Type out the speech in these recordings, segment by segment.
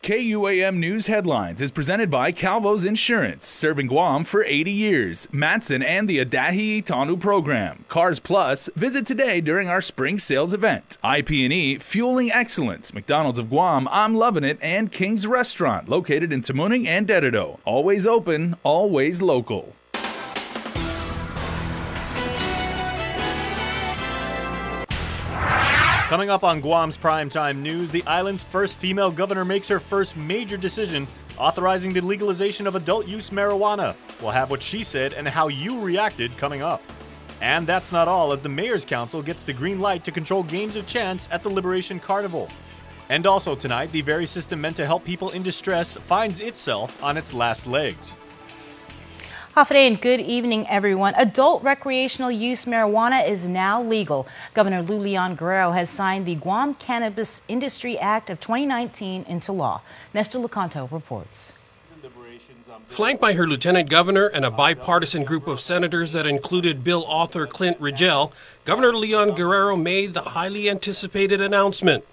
KUAM News Headlines is presented by Calvo's Insurance, serving Guam for 80 years. Matson and the Adahi Tanu program. Cars Plus, visit today during our spring sales event. IP&E, fueling excellence. McDonald's of Guam, I'm loving it, and King's Restaurant, located in Tamuning and Dededo. Always open, always local. Coming up on Guam's Primetime News, the island's first female governor makes her first major decision, authorizing the legalization of adult-use marijuana. We'll have what she said and how you reacted coming up. And that's not all, as the Mayor's Council gets the green light to control games of chance at the Liberation Carnival. And also tonight, the very system meant to help people in distress finds itself on its last legs. Hafa and good evening, everyone. Adult recreational use marijuana is now legal. Governor Lou Leon Guerrero has signed the Guam Cannabis Industry Act of 2019 into law. Nestor Lecanto reports. Flanked by her lieutenant governor and a bipartisan group of senators that included bill author Clint Rigel, Governor Leon Guerrero made the highly anticipated announcement.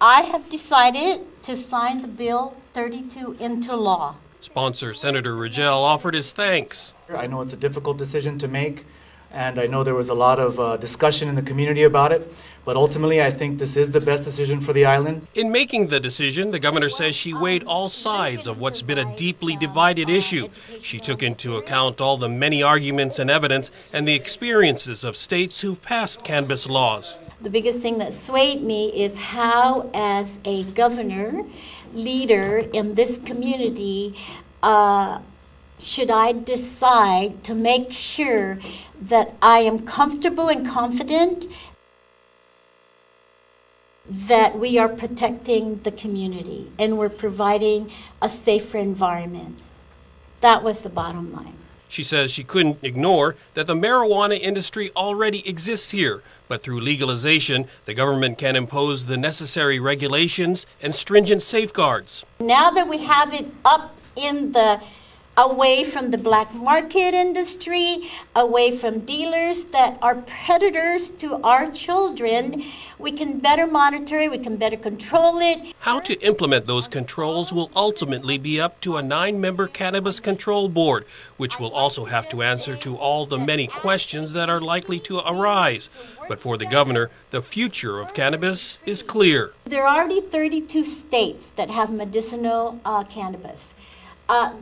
I have decided to sign the Bill 32 into law. Sponsor Senator Rigel offered his thanks. I know it's a difficult decision to make, and I know there was a lot of discussion in the community about it, but ultimately I think this is the best decision for the island. In making the decision, the governor says she weighed all sides of what's been a deeply divided issue. She took into account all the many arguments and evidence and the experiences of states who've passed cannabis laws. The biggest thing that swayed me is how, as a governor, leader in this community, should I decide to make sure that I am comfortable and confident that we are protecting the community and we're providing a safer environment. That was the bottom line. She says she couldn't ignore that the marijuana industry already exists here, but through legalization, the government can impose the necessary regulations and stringent safeguards. Now that we have it up in the away from the black market industry, away from dealers that are predators to our children, we can better monitor it, we can better control it. How to implement those controls will ultimately be up to a 9-member Cannabis Control Board, which will also have to answer to all the many questions that are likely to arise. But for the governor, the future of cannabis is clear. There are already 32 states that have medicinal cannabis.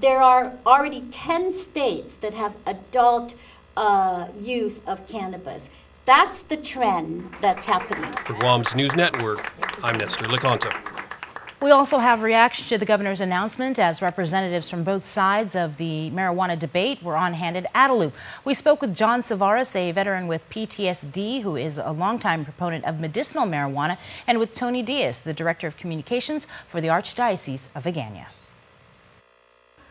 There are already 10 states that have adult use of cannabis. That's the trend that's happening. For Guam's News Network, I'm Nestor Lecanto. We also have reaction to the governor's announcement as representatives from both sides of the marijuana debate were on hand at Adelaide. We spoke with John Savaras, a veteran with PTSD who is a longtime proponent of medicinal marijuana, and with Tony Diaz, the Director of Communications for the Archdiocese of Agana.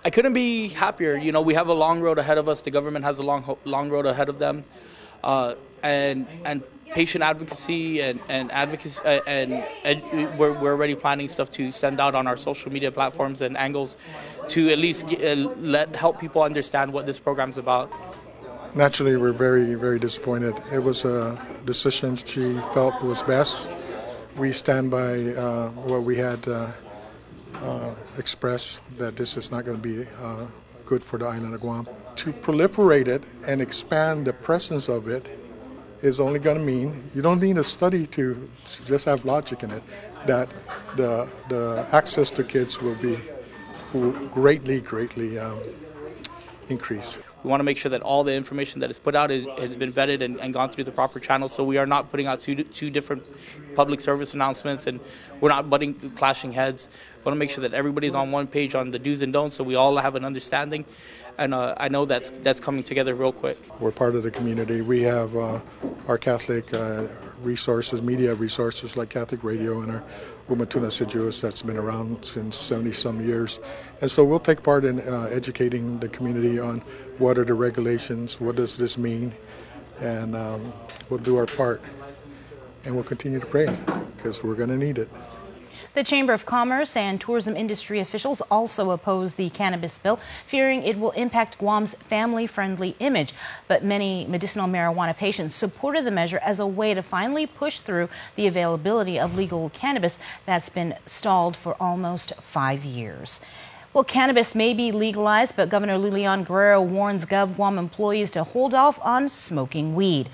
I couldn't be happier. You know, we have a long road ahead of us. The government has a long road ahead of them, and patient advocacy and advocacy we're already planning stuff to send out on our social media platforms and angles to at least help people understand what this program's about. Naturally, we're very, very disappointed. It was a decision she felt was best. We stand by what we had expressed, that this is not going to be good for the island of Guam. To proliferate it and expand the presence of it is only going to mean, you don't need a study to just have logic in it, that the access to kids will greatly increase. We want to make sure that all the information that is put out has been vetted and gone through the proper channels, so we are not putting out two different public service announcements, and we're not clashing heads. We want to make sure that everybody's on one page on the do's and don'ts, so we all have an understanding, and I know that's coming together real quick. We're part of the community. We have our Catholic resources, media resources like Catholic Radio and our Umatuna Sijuas that's been around since 70-some years. And so we'll take part in educating the community on what are the regulations, what does this mean, and we'll do our part. And we'll continue to pray, because we're going to need it. The Chamber of Commerce and tourism industry officials also oppose the cannabis bill, fearing it will impact Guam's family-friendly image. But many medicinal marijuana patients supported the measure as a way to finally push through the availability of legal cannabis that's been stalled for almost 5 years. Well, cannabis may be legalized, but Governor Lilian Guerrero warns GovGuam employees to hold off on smoking weed.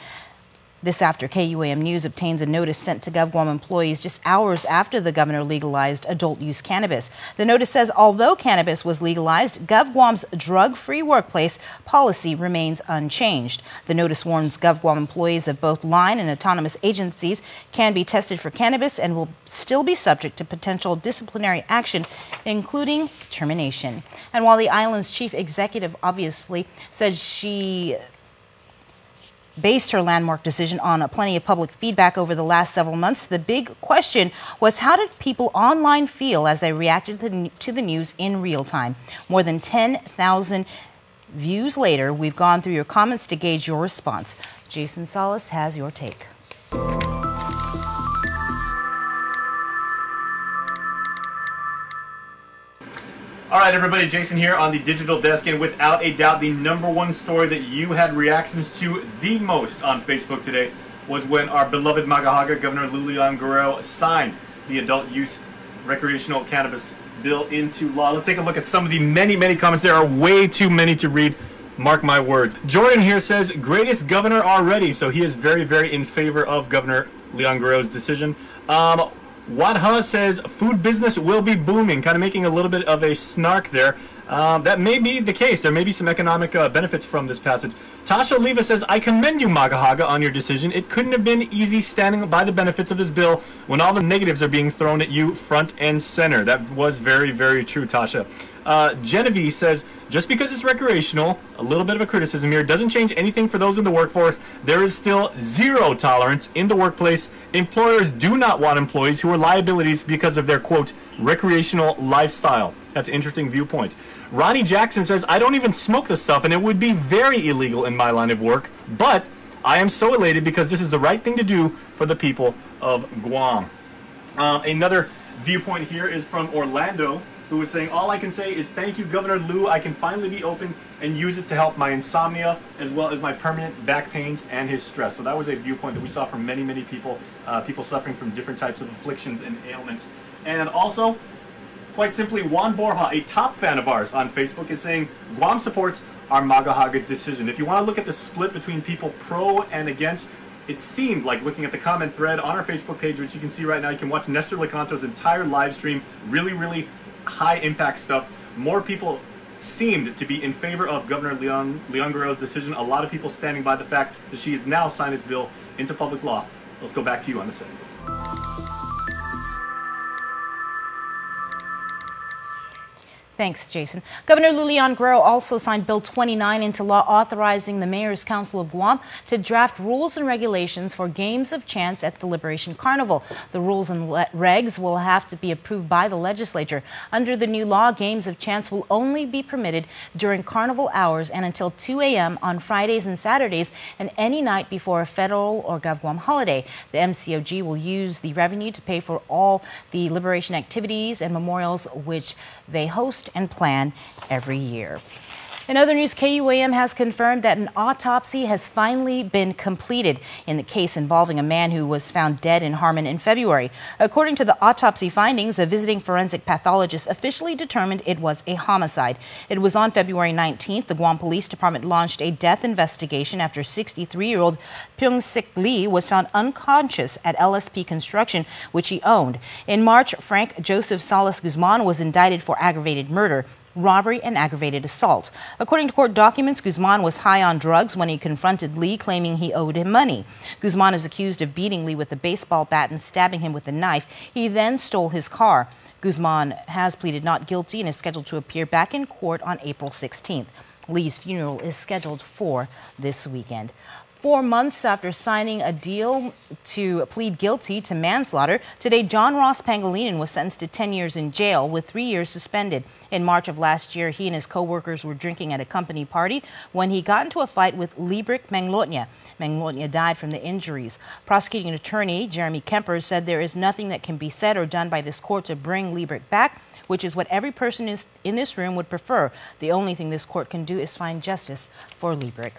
This after KUAM News obtains a notice sent to GovGuam employees just hours after the governor legalized adult-use cannabis. The notice says although cannabis was legalized, GovGuam's drug-free workplace policy remains unchanged. The notice warns GovGuam employees of both line and autonomous agencies can be tested for cannabis and will still be subject to potential disciplinary action, including termination. And while the island's chief executive obviously said she based her landmark decision on plenty of public feedback over the last several months, the big question was how did people online feel as they reacted to the news in real time? More than 10,000 views later, we've gone through your comments to gauge your response. Jason Salas has your take. All right, everybody, Jason here on the digital desk, and without a doubt, the #1 story that you had reactions to the most on Facebook today was when our beloved Magahaga, Governor Lilian Guerrero, signed the adult use recreational cannabis bill into law. Let's take a look at some of the many comments. There are way too many to read. Mark my words. Jordan here says, greatest governor already, so he is very in favor of Governor Lilian Guerrero's decision. Wadha says food business will be booming, kind of making a little bit of a snark there. That may be the case. There may be some economic benefits from this passage. Tasha Leva says, I commend you, Magahaga, on your decision. It couldn't have been easy standing by the benefits of this bill when all the negatives are being thrown at you front and center. That was very true, Tasha. Genevieve says, just because it's recreational, a little bit of a criticism here, doesn't change anything for those in the workforce. There is still zero tolerance in the workplace. Employers do not want employees who are liabilities because of their, quote, recreational lifestyle. That's an interesting viewpoint. Ronnie Jackson says, I don't even smoke the stuff and it would be very illegal in my line of work, but I am so elated because this is the right thing to do for the people of Guam. Another viewpoint here is from Orlando, who was saying, all I can say is thank you, Governor Liu. I can finally be open and use it to help my insomnia as well as my permanent back pains and his stress. So that was a viewpoint that we saw from many people, people suffering from different types of afflictions and ailments. And also, quite simply, Juan Borja, a top fan of ours on Facebook, is saying Guam supports our Magahaga's decision. If you want to look at the split between people pro and against, it seemed like looking at the comment thread on our Facebook page, which you can see right now, you can watch Nestor Lecanto's entire live stream, really high impact stuff. More people seemed to be in favor of Governor Lilian Guerrero's decision. A lot of people standing by the fact that she has now signed this bill into public law. Let's go back to you on the set. Thanks, Jason. Governor Lilian Guerrero also signed Bill 29 into law authorizing the Mayor's Council of Guam to draft rules and regulations for games of chance at the Liberation Carnival. The rules and regs will have to be approved by the legislature. Under the new law, games of chance will only be permitted during carnival hours and until 2 a.m. on Fridays and Saturdays and any night before a federal or GovGuam holiday. The MCOG will use the revenue to pay for all the liberation activities and memorials which they host and plan every year. In other news, KUAM has confirmed that an autopsy has finally been completed in the case involving a man who was found dead in Harmon in February. According to the autopsy findings, a visiting forensic pathologist officially determined it was a homicide. It was on February 19th. The Guam Police Department launched a death investigation after 63-year-old Pyung-Sik Lee was found unconscious at LSP Construction, which he owned. In March, Frank Joseph Salas Guzman was indicted for aggravated murder, robbery, and aggravated assault. According to court documents, Guzman was high on drugs when he confronted Lee, claiming he owed him money. Guzman is accused of beating Lee with a baseball bat and stabbing him with a knife. He then stole his car. Guzman has pleaded not guilty and is scheduled to appear back in court on April 16th. Lee's funeral is scheduled for this weekend. 4 months after signing a deal to plead guilty to manslaughter, today John Ross Pangilinan was sentenced to 10 years in jail with 3 years suspended. In March of last year, he and his co-workers were drinking at a company party when he got into a fight with Libric Manglotnya. Manglotnya died from the injuries. Prosecuting attorney Jeremy Kemper said there is nothing that can be said or done by this court to bring Libric back, which is what every person in this room would prefer. The only thing this court can do is find justice for Libric.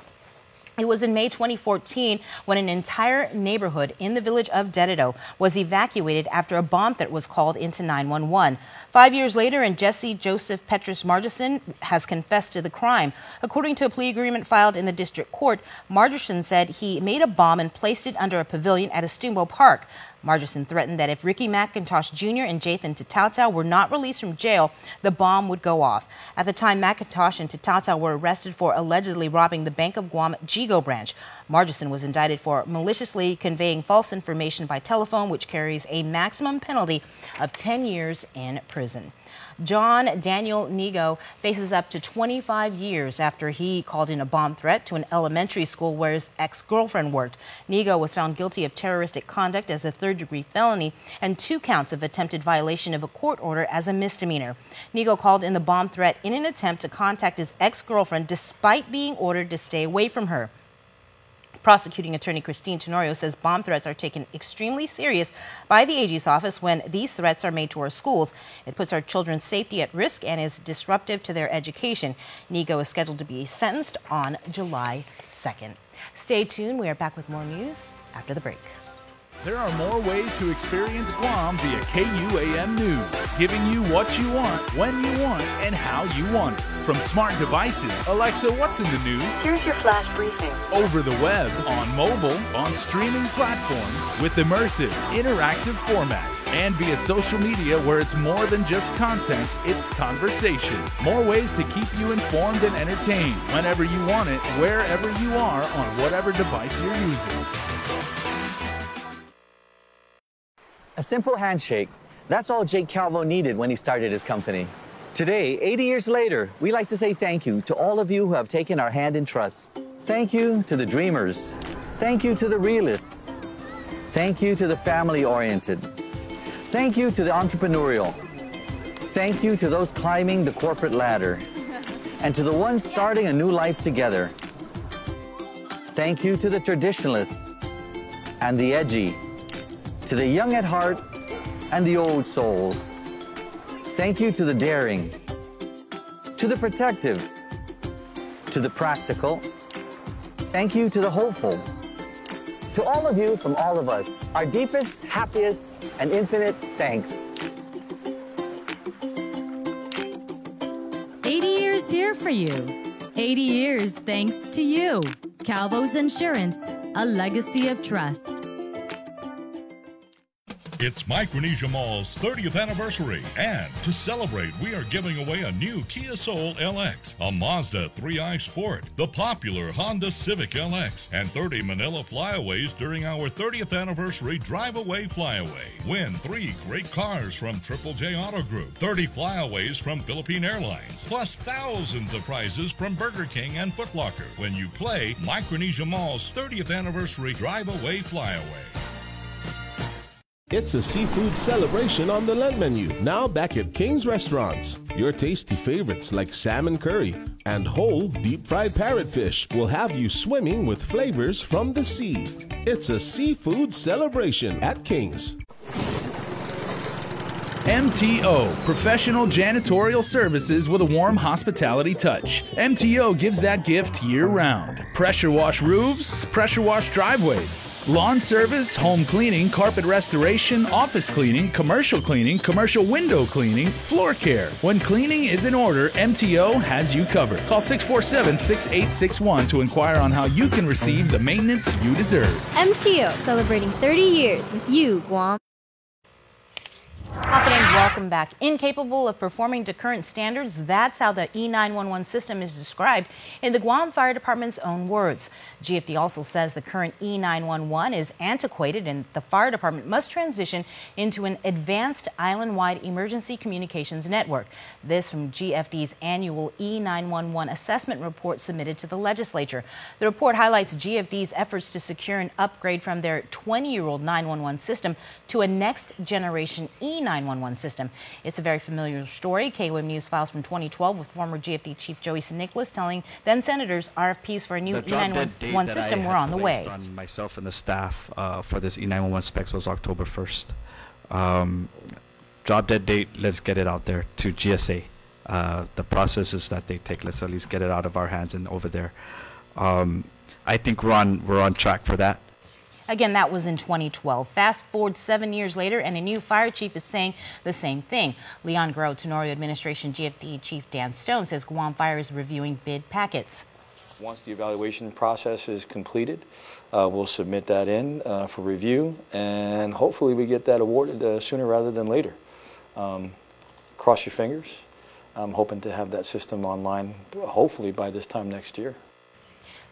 It was in May 2014 when an entire neighborhood in the village of Dededo was evacuated after a bomb threat was called into 911. 5 years later, and Jesse Joseph Petrus Margerson has confessed to the crime. According to a plea agreement filed in the district court, Margerson said he made a bomb and placed it under a pavilion at Estumbo Park. Margerson threatened that if Ricky McIntosh Jr. and Jathan Tatatao were not released from jail, the bomb would go off. At the time, McIntosh and Tatatao were arrested for allegedly robbing the Bank of Guam Jigo branch. Margerson was indicted for maliciously conveying false information by telephone, which carries a maximum penalty of 10 years in prison. John Daniel Nigo faces up to 25 years after he called in a bomb threat to an elementary school where his ex-girlfriend worked. Nigo was found guilty of terroristic conduct as a third-degree felony and 2 counts of attempted violation of a court order as a misdemeanor. Nigo called in the bomb threat in an attempt to contact his ex-girlfriend despite being ordered to stay away from her. Prosecuting attorney Christine Tenorio says bomb threats are taken extremely serious by the AG's office when these threats are made to our schools. It puts our children's safety at risk and is disruptive to their education. Nigo is scheduled to be sentenced on July 2nd. Stay tuned. We are back with more news after the break. There are more ways to experience Guam via KUAM News, giving you what you want, when you want, and how you want it. From smart devices, Alexa, what's in the news? Here's your flash briefing. Over the web, on mobile, on streaming platforms, with immersive, interactive formats, and via social media where it's more than just content, it's conversation. More ways to keep you informed and entertained whenever you want it, wherever you are, on whatever device you're using. A simple handshake. That's all Jake Calvo needed when he started his company. Today, 80 years later, we like to say thank you to all of you who have taken our hand in trust. Thank you to the dreamers. Thank you to the realists. Thank you to the family-oriented. Thank you to the entrepreneurial. Thank you to those climbing the corporate ladder. And to the ones starting a new life together. Thank you to the traditionalists and the edgy. To the young at heart and the old souls. Thank you to the daring, to the protective, to the practical. Thank you to the hopeful. To all of you from all of us, our deepest, happiest, and infinite thanks. 80 years here for you. 80 years thanks to you. Calvo's Insurance, a legacy of trust. It's Micronesia Mall's 30th anniversary, and to celebrate, we are giving away a new Kia Soul LX, a Mazda 3i Sport, the popular Honda Civic LX, and 30 Manila Flyaways during our 30th anniversary Drive-Away Flyaway. Win 3 great cars from Triple J Auto Group, 30 Flyaways from Philippine Airlines, plus thousands of prizes from Burger King and Foot Locker when you play Micronesia Mall's 30th anniversary Drive-Away Flyaway. It's a seafood celebration on the Lent menu, now back at King's Restaurants. Your tasty favorites like salmon curry and whole deep-fried parrotfish will have you swimming with flavors from the sea. It's a seafood celebration at King's. MTO, professional janitorial services with a warm hospitality touch. MTO gives that gift year-round. Pressure wash roofs, pressure wash driveways, lawn service, home cleaning, carpet restoration, office cleaning, commercial window cleaning, floor care. When cleaning is in order, MTO has you covered. Call 647-6861 to inquire on how you can receive the maintenance you deserve. MTO, celebrating 30 years with you, Guam. Welcome Welcome back. Incapable of performing to current standards, that's how the E911 system is described in the Guam Fire Department's own words. GFD also says the current E911 is antiquated and the fire department must transition into an advanced island-wide emergency communications network. This from GFD's annual E911 assessment report submitted to the legislature. The report highlights GFD's efforts to secure an upgrade from their 20-year-old 911 system to a next-generation E911 system. It's a very familiar story. KUAM News files from 2012 with former GFD Chief Joey Nicholas telling then-Senators RFPs for a new E911 system were on the way. On myself and the staff for this E911 specs was October 1st. Drop dead date, let's get it out there to GSA. The processes that they take, let's at least get it out of our hands and over there. I think we're on track for that. Again, that was in 2012. Fast forward 7 years later, and a new fire chief is saying the same thing. Leon Guerrero Tenorio Administration GFD Chief Dan Stone says Guam Fire is reviewing bid packets. Once the evaluation process is completed, we'll submit that in for review, and hopefully we get that awarded sooner rather than later. Cross your fingers. I'm hoping to have that system online hopefully by this time next year.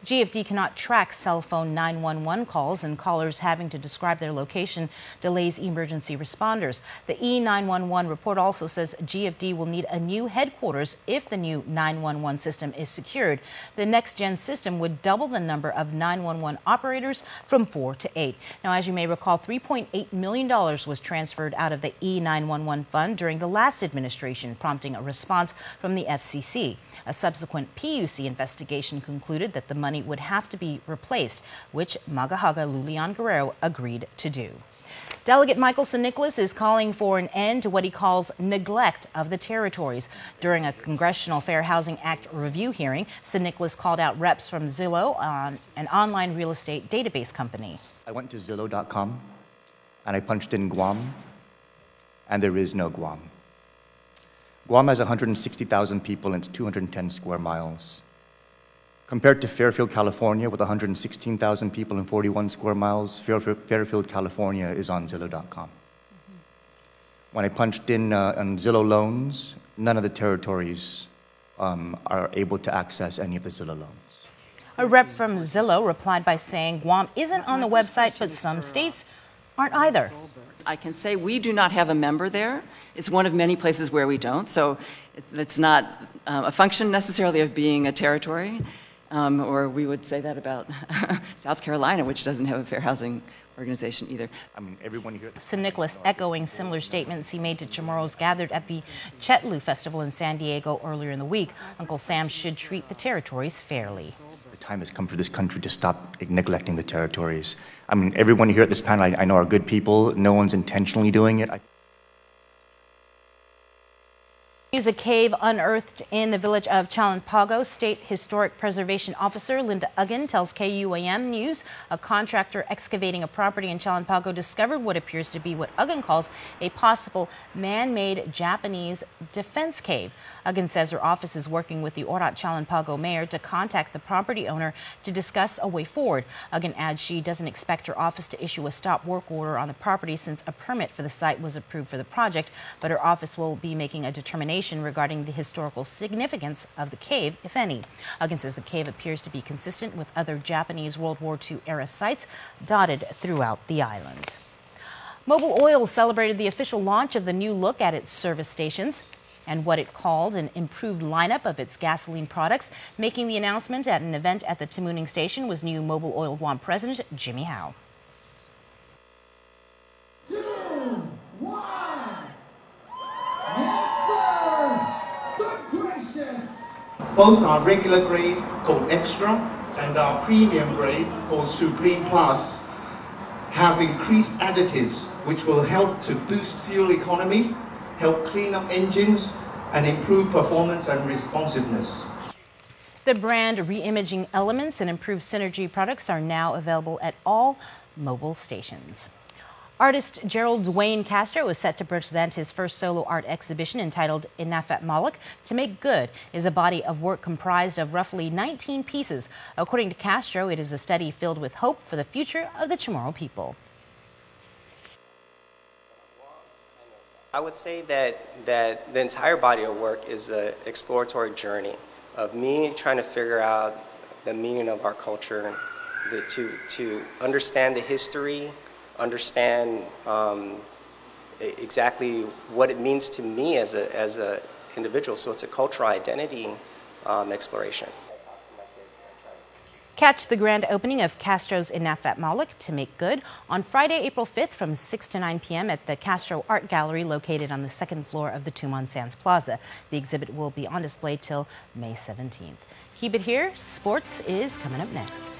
GFD cannot track cell phone 911 calls, and callers having to describe their location delays emergency responders. The E911 report also says GFD will need a new headquarters if the new 911 system is secured. The next-gen system would double the number of 911 operators from 4 to 8. Now, as you may recall, $3.8 million was transferred out of the E911 fund during the last administration, prompting a response from the FCC. A subsequent PUC investigation concluded that the money would have to be replaced, which Magahaga Leon Guerrero agreed to do. Delegate Michael Nicholas is calling for an end to what he calls neglect of the territories. During a Congressional Fair Housing Act review hearing, Nicholas called out reps from Zillow, an online real estate database company. I went to Zillow.com and I punched in Guam, and there is no Guam. Guam has 160,000 people and it's 210 square miles. Compared to Fairfield, California, with 116,000 people and 41 square miles, Fairfield, California is on Zillow.com. When I punched in on Zillow loans, none of the territories are able to access any of the Zillow loans. A rep from Zillow replied by saying Guam isn't on the website, but some states aren't either. I can say we do not have a member there. It's one of many places where we don't, so it's not a function necessarily of being a territory, or we would say that about South Carolina, which doesn't have a fair housing organization either. I mean, everyone here. Nicholas echoing similar statements he made to Chamorros gathered at the Chetlu Festival in San Diego earlier in the week. Uncle Sam should treat the territories fairly. The time has come for this country to stop neglecting the territories. I mean, everyone here at this panel I know are good people. No one's intentionally doing it. A cave unearthed in the village of Chalanpago. State Historic Preservation Officer Linda Uggan tells KUAM News a contractor excavating a property in Chalanpago discovered what appears to be what Uggan calls a possible man-made Japanese defense cave. Uggan says her office is working with the Orat Chalanpago mayor to contact the property owner to discuss a way forward. Uggan adds she doesn't expect her office to issue a stop work order on the property since a permit for the site was approved for the project, but her office will be making a determination regarding the historical significance of the cave, if any. Uggan says the cave appears to be consistent with other Japanese World War II era sites dotted throughout the island. Mobil Oil celebrated the official launch of the new look at its service stations and what it called an improved lineup of its gasoline products. Making the announcement at an event at the Tamuning station was new Mobil Oil Guam President Jimmy Howe. Both our regular grade called Extra and our premium grade called Supreme Plus have increased additives which will help to boost fuel economy, help clean up engines, and improve performance and responsiveness. The brand re-imaging elements and improved synergy products are now available at all Mobil stations. Artist Gerald Dwayne Castro is set to present his first solo art exhibition entitled Inafat Malik. To Make Good is a body of work comprised of roughly 19 pieces. According to Castro, it is a study filled with hope for the future of the Chamorro people. I would say that the entire body of work is an exploratory journey of me trying to figure out the meaning of our culture, to understand the history, understand exactly what it means to me as a individual. So it's a cultural identity exploration. Catch the grand opening of Castro's Inafat Malik to Make Good on Friday, April 5th from 6 to 9 p.m. at the Castro Art Gallery located on the second floor of the Tumon Sands Plaza. The exhibit will be on display till May 17th. Keep it here. Sports is coming up next.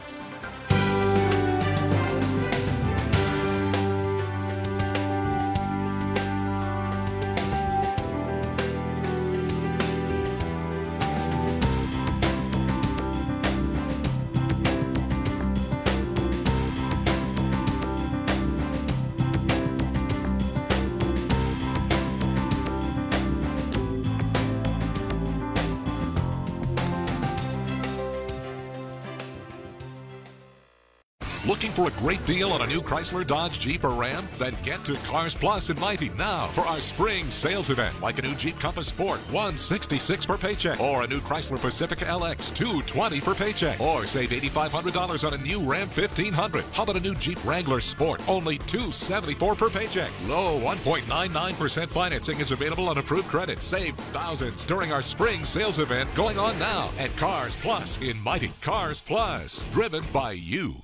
Looking for a great deal on a new Chrysler, Dodge, Jeep, or Ram? Then get to Cars Plus in Mighty now for our spring sales event. Like a new Jeep Compass Sport, $166 per paycheck. Or a new Chrysler Pacifica LX, $220 per paycheck. Or save $8,500 on a new Ram 1500. How about a new Jeep Wrangler Sport? Only $274 per paycheck. Low 1.99% financing is available on approved credit. Save thousands during our spring sales event going on now at Cars Plus in Mighty. Cars Plus, driven by you.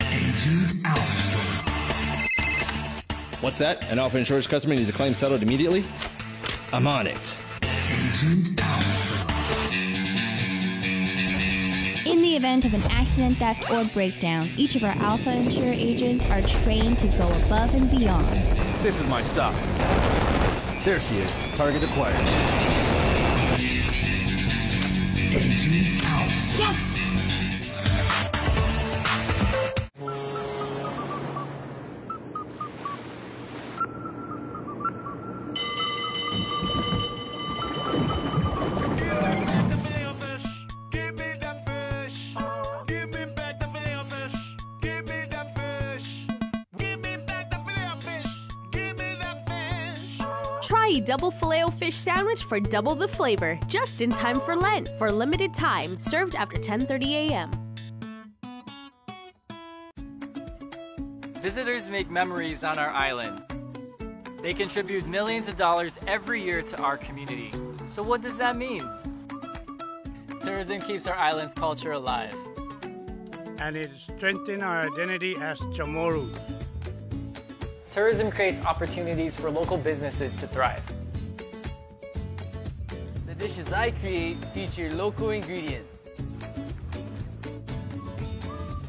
Agent Alpha. What's that? An Alpha Insurance customer needs a claim settled immediately? I'm on it. Agent Alpha. In the event of an accident, theft, or breakdown, each of our Alpha Insure agents are trained to go above and beyond. This is my stop. There she is. Target acquired. Agent Alpha. Yes! Try a double Filet-O-Fish sandwich for double the flavor, just in time for Lent, for limited time, served after 10:30 a.m. Visitors make memories on our island. They contribute millions of dollars every year to our community. So what does that mean? Tourism keeps our island's culture alive. And it strengthens our identity as Chamorros. Tourism creates opportunities for local businesses to thrive. The dishes I create feature local ingredients.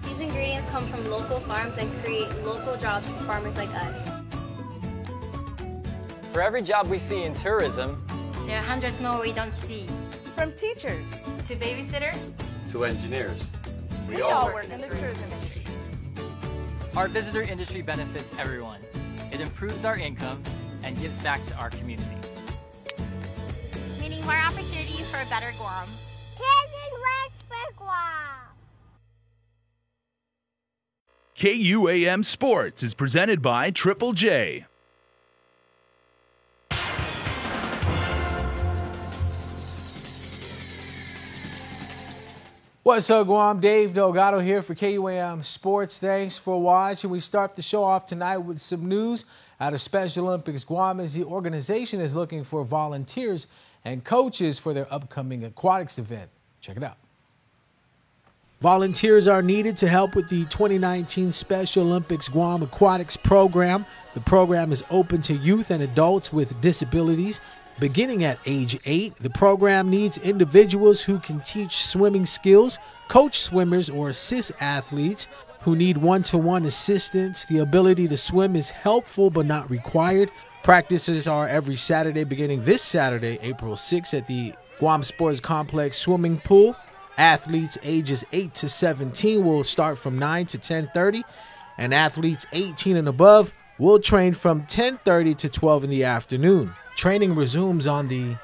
These ingredients come from local farms and create local jobs for farmers like us. For every job we see in tourism, there are hundreds more we don't see. From teachers to babysitters to engineers. We all work in the tourism industry. Our visitor industry benefits everyone. It improves our income and gives back to our community. Meaning more opportunities for a better Guam. Tourism works for Guam. KUAM Sports is presented by Triple J. What's up, Guam? Dave Delgado here for KUAM Sports. Thanks for watching. We start the show off tonight with some news out of Special Olympics Guam as the organization is looking for volunteers and coaches for their upcoming aquatics event. Check it out. Volunteers are needed to help with the 2019 Special Olympics Guam Aquatics program. The program is open to youth and adults with disabilities. Beginning at age 8, the program needs individuals who can teach swimming skills, coach swimmers, or assist athletes who need one-to-one assistance. The ability to swim is helpful but not required. Practices are every Saturday, beginning this Saturday, April 6th, at the Guam Sports Complex swimming pool. Athletes ages 8 to 17 will start from 9 to 10:30, and athletes 18 and above will train from 10:30 to 12 in the afternoon. Training resumes on the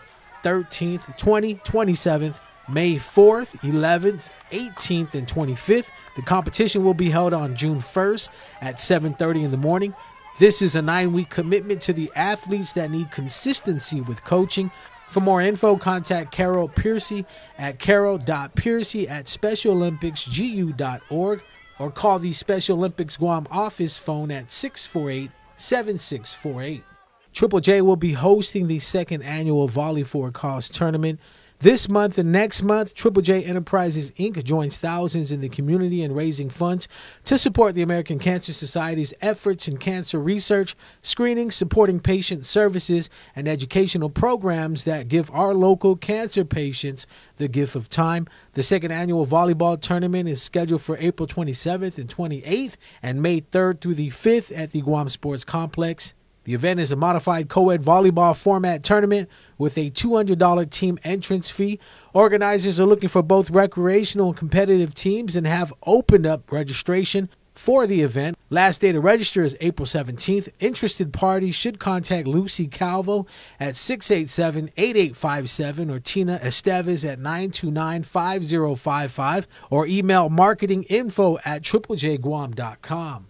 13th, 20th, 27th, May 4th, 11th, 18th, and 25th. The competition will be held on June 1st at 7:30 in the morning. This is a 9-week commitment to the athletes that need consistency with coaching. For more info, contact Carol Piercy at carol.piercy@specialolympicsgu.org or call the Special Olympics Guam office phone at 648-7648. Triple J will be hosting the second annual Volley for a Cause tournament. This month and next month, Triple J Enterprises, Inc. joins thousands in the community in raising funds to support the American Cancer Society's efforts in cancer research, screening, supporting patient services, and educational programs that give our local cancer patients the gift of time. The second annual volleyball tournament is scheduled for April 27th and 28th and May 3rd through the 5th at the Guam Sports Complex. The event is a modified co-ed volleyball format tournament with a $200 team entrance fee. Organizers are looking for both recreational and competitive teams and have opened up registration for the event. Last day to register is April 17th. Interested parties should contact Lucy Calvo at 687-8857 or Tina Esteves at 929-5055 or email marketinginfo@triplejguam.com.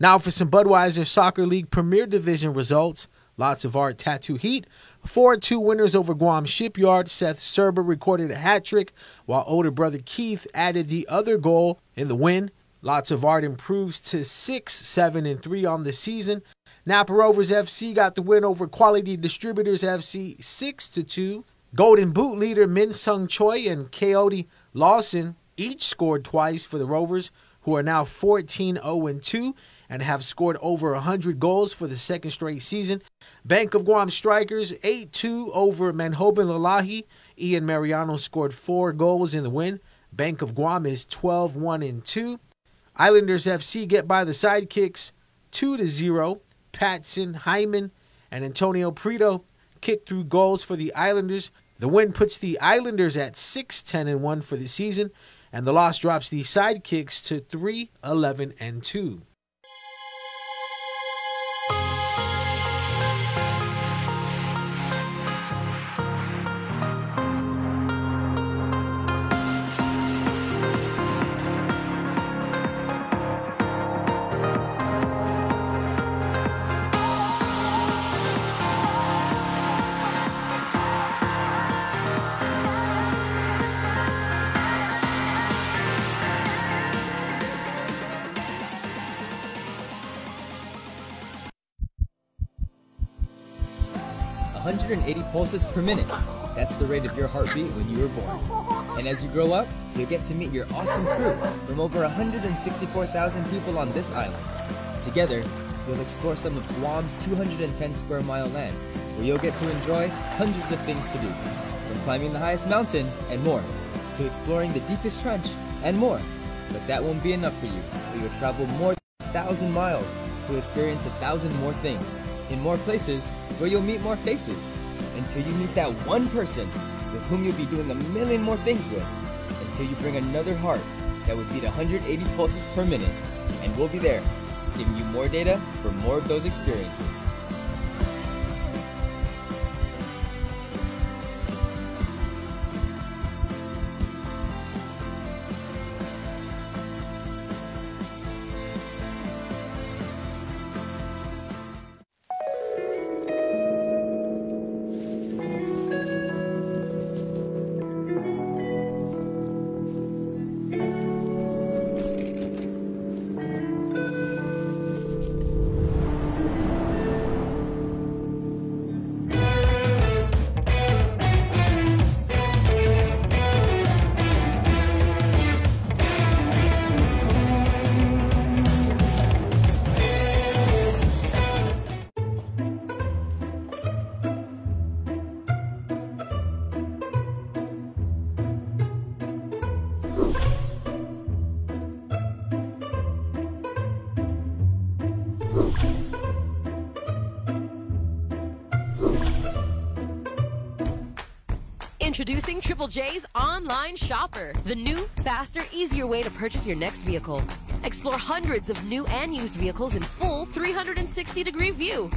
Now for some Budweiser Soccer League Premier Division results. Lots of art tattoo heat. 4-2 winners over Guam Shipyard. Seth Serber recorded a hat trick, while older brother Keith added the other goal in the win. Lots of art improves to 6-7-3 on the season. Napa Rovers FC got the win over Quality Distributors FC 6-2. Golden Boot leader Min Sung Choi and Coyote Lawson each scored twice for the Rovers, who are now 14-0-2. and have scored over 100 goals for the second straight season. Bank of Guam Strikers 8-2 over Manhoban Lalahi. Ian Mariano scored 4 goals in the win. Bank of Guam is 12-1-2. Islanders FC get by the Sidekicks 2-0. Patson, Hyman, and Antonio Prieto kicked through goals for the Islanders. The win puts the Islanders at 6-10-1 for the season, and the loss drops the Sidekicks to 3-11-2. Pulses per minute. That's the rate of your heartbeat when you were born. And as you grow up, you'll get to meet your awesome crew from over 164,000 people on this island. Together, you'll explore some of Guam's 210 square mile land, where you'll get to enjoy hundreds of things to do, from climbing the highest mountain and more, to exploring the deepest trench and more. But that won't be enough for you, so you'll travel more than 1,000 miles to experience 1,000 more things, in more places where you'll meet more faces, until you meet that one person with whom you'll be doing 1,000,000 more things with, until you bring another heart that would beat 180 pulses per minute, and we'll be there, giving you more data for more of those experiences. Introducing Triple J's Online Shopper, the new, faster, easier way to purchase your next vehicle. Explore hundreds of new and used vehicles in full 360-degree view.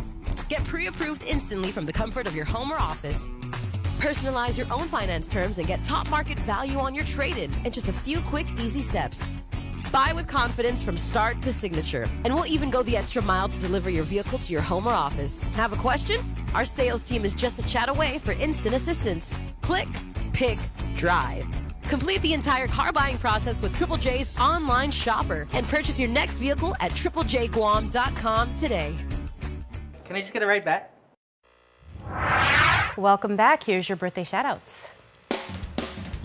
Get pre-approved instantly from the comfort of your home or office. Personalize your own finance terms and get top market value on your trade-in in just a few quick, easy steps. Buy with confidence from start to signature. And we'll even go the extra mile to deliver your vehicle to your home or office. Have a question? Our sales team is just a chat away for instant assistance. Click, pick, drive. Complete the entire car buying process with Triple J's online shopper and purchase your next vehicle at triplejguam.com today. Can I just get a ride back? Welcome back. Here's your birthday shoutouts.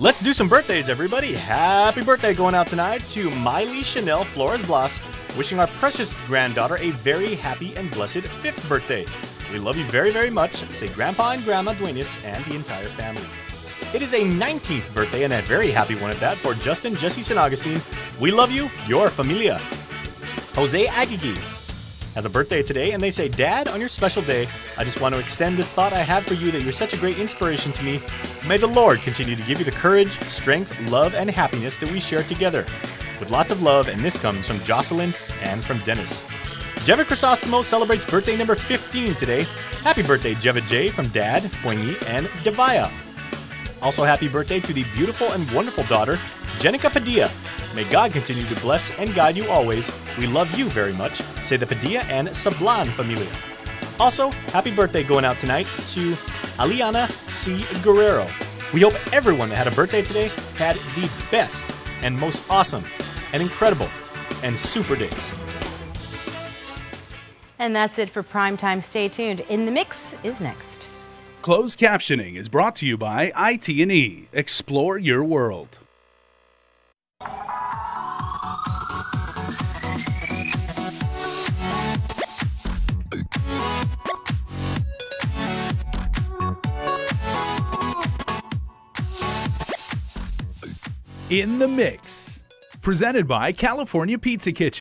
Let's do some birthdays, everybody. Happy birthday going out tonight to Miley Chanel Flores Blas, wishing our precious granddaughter a very happy and blessed 5th birthday. We love you very, very much. Say Grandpa and Grandma Duenas and the entire family. It is a 19th birthday, and a very happy one at that, for Justin Jesse San Augustine. We love you, your familia. Jose Agigi has a birthday today, and they say, Dad, on your special day, I just want to extend this thought I have for you that you're such a great inspiration to me. May the Lord continue to give you the courage, strength, love, and happiness that we share together. With lots of love, and this comes from Jocelyn and from Dennis. Jeva Chrysostomo celebrates birthday number 15 today. Happy birthday, Jeva J, from Dad, Poingi, and Devaya. Also happy birthday to the beautiful and wonderful daughter, Jenica Padilla. May God continue to bless and guide you always. We love you very much. Say the Padilla and Sablan familia. Also, happy birthday going out tonight to Aliana C. Guerrero. We hope everyone that had a birthday today had the best and most awesome and incredible and super days. And that's it for Primetime. Stay tuned. In the Mix is next. Closed captioning is brought to you by IT&E. Explore your world. In the Mix, presented by California Pizza Kitchen.